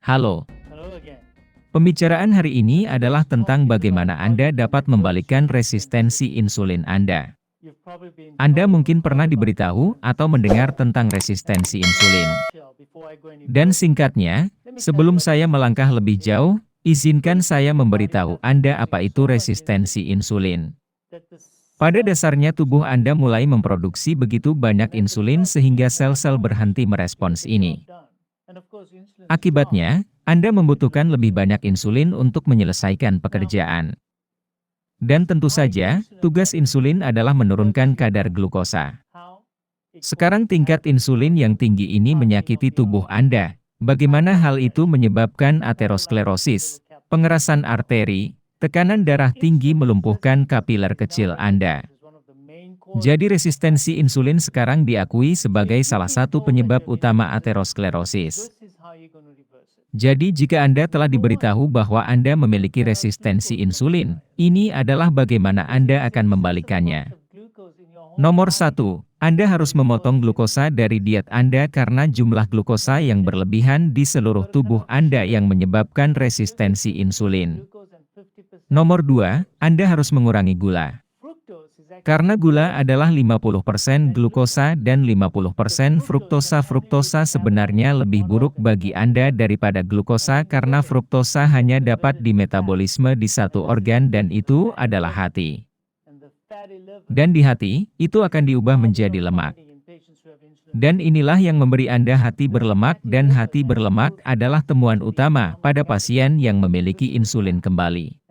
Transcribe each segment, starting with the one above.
Halo, Hello again. pembicaraan hari ini adalah tentang bagaimana Anda dapat membalikkan resistensi insulin Anda. You've probably been Anda told mungkin pernah about diberitahu insulin. atau mendengar tentang resistensi insulin. Before I go any Dan further, singkatnya, let me tell you sebelum what saya this melangkah lebih is. jauh, izinkan saya memberitahu Anda apa itu resistensi resistensi insulin. That the Pada cell dasarnya tubuh Anda mulai memproduksi begitu banyak insulin sehingga sel-sel berhenti merespons ini. And of course, insulin stops. Akibatnya, Anda membutuhkan lebih banyak insulin untuk menyelesaikan pekerjaan. Dan tentu saja, tugas insulin adalah menurunkan kadar glukosa. How? It Sekarang causes tingkat insulin yang tinggi ini menyakiti tubuh Anda. Bagaimana hal itu menyebabkan aterosklerosis, pengerasan arteri, tekanan darah tinggi melumpuhkan kapiler kecil Anda. Jadi resistensi insulin sekarang diakui sebagai salah satu penyebab utama aterosklerosis. This is how you're going to reverse it. Jadi jika Anda telah diberitahu bahwa Anda memiliki resistensi insulin, ini adalah bagaimana Anda akan membalikannya. Nomor 1, Anda harus memotong glukosa dari diet Anda karena jumlah glukosa yang berlebihan di seluruh tubuh Anda yang menyebabkan resistensi insulin. Nomor 2, Anda harus mengurangi gula. Karena gula adalah 50% glukosa dan 50% fruktosa. Fruktosa sebenarnya lebih buruk bagi Anda daripada glukosa karena fruktosa hanya dapat dimetabolisme di satu organ dan itu adalah hati. Dan di hati, itu akan diubah menjadi lemak. Dan inilah yang memberi Anda hati berlemak dan hati berlemak adalah temuan utama pada pasien yang memiliki insulin kembali.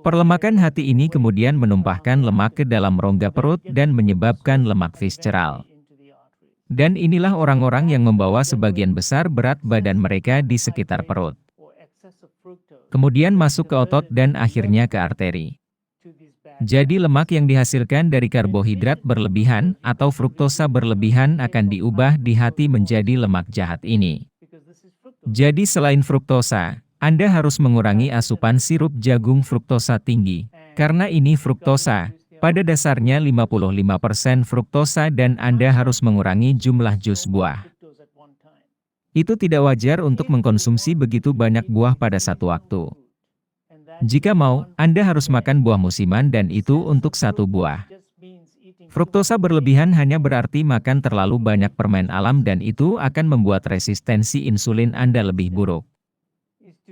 Perlemakan hati ini kemudian menumpahkan lemak ke dalam rongga perut dan menyebabkan lemak visceral. Dan inilah orang-orang yang membawa sebagian besar berat badan mereka di sekitar perut. Kemudian masuk ke otot dan akhirnya ke arteri. Jadi lemak yang dihasilkan dari karbohidrat berlebihan atau fruktosa berlebihan akan diubah di hati menjadi lemak jahat ini. Jadi selain fruktosa, Anda harus mengurangi asupan sirup jagung fruktosa tinggi, karena ini fruktosa, pada dasarnya 55% fruktosa dan Anda harus mengurangi jumlah jus buah. Itu tidak wajar untuk mengkonsumsi begitu banyak buah pada satu waktu. Jika mau, Anda harus makan buah musiman dan itu untuk satu buah. Fruktosa berlebihan hanya berarti makan terlalu banyak permen alam dan itu akan membuat resistensi insulin Anda lebih buruk.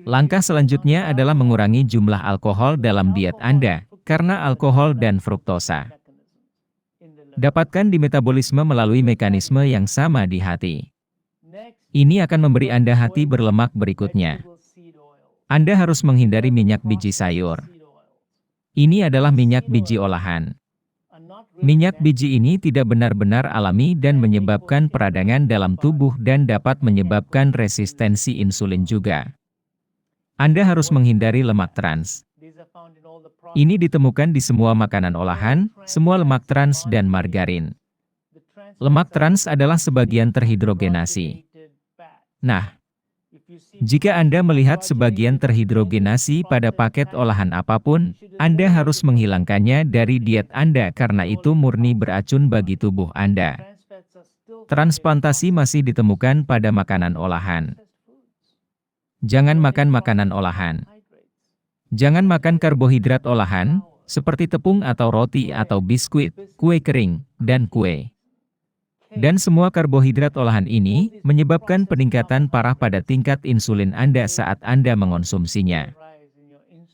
Langkah selanjutnya adalah mengurangi jumlah alkohol dalam diet Anda, karena alkohol dan fruktosa dapatkan di metabolisme melalui mekanisme yang sama di hati. Ini akan memberi Anda hati berlemak berikutnya. Anda harus menghindari minyak biji sayur. Ini adalah minyak biji olahan. Minyak biji ini tidak benar-benar alami dan menyebabkan peradangan dalam tubuh dan dapat menyebabkan resistensi insulin juga. Anda harus menghindari lemak trans. Ini ditemukan di semua makanan olahan, semua lemak trans dan margarin. Lemak trans adalah sebagian terhidrogenasi. Nah, jika Anda melihat sebagian terhidrogenasi pada paket olahan apapun, Anda harus menghilangkannya dari diet Anda karena itu murni beracun bagi tubuh Anda. Transplantasi masih ditemukan pada makanan olahan. Jangan makan makanan olahan. Jangan makan karbohidrat olahan, seperti tepung atau roti atau biskuit, kue kering, dan kue. Dan semua karbohidrat olahan ini menyebabkan peningkatan parah pada tingkat insulin Anda saat Anda mengonsumsinya.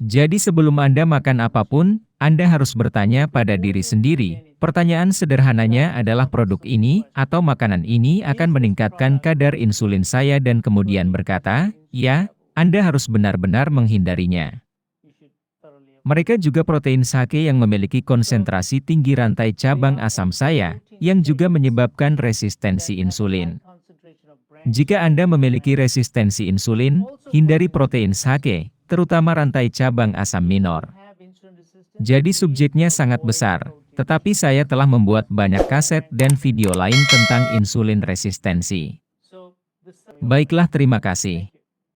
Jadi sebelum Anda makan apapun, Anda harus bertanya pada diri sendiri. Pertanyaan sederhananya adalah produk ini atau makanan ini akan meningkatkan kadar insulin saya dan kemudian berkata, ya, Anda harus benar-benar menghindarinya. Mereka juga protein sake yang memiliki konsentrasi tinggi rantai cabang asam saya, yang juga menyebabkan resistensi insulin. Jika Anda memiliki resistensi insulin, hindari protein sake, terutama rantai cabang asam minor. Jadi subjeknya sangat besar, tetapi saya telah membuat banyak kaset dan video lain tentang insulin resistensi. Baiklah, terima kasih.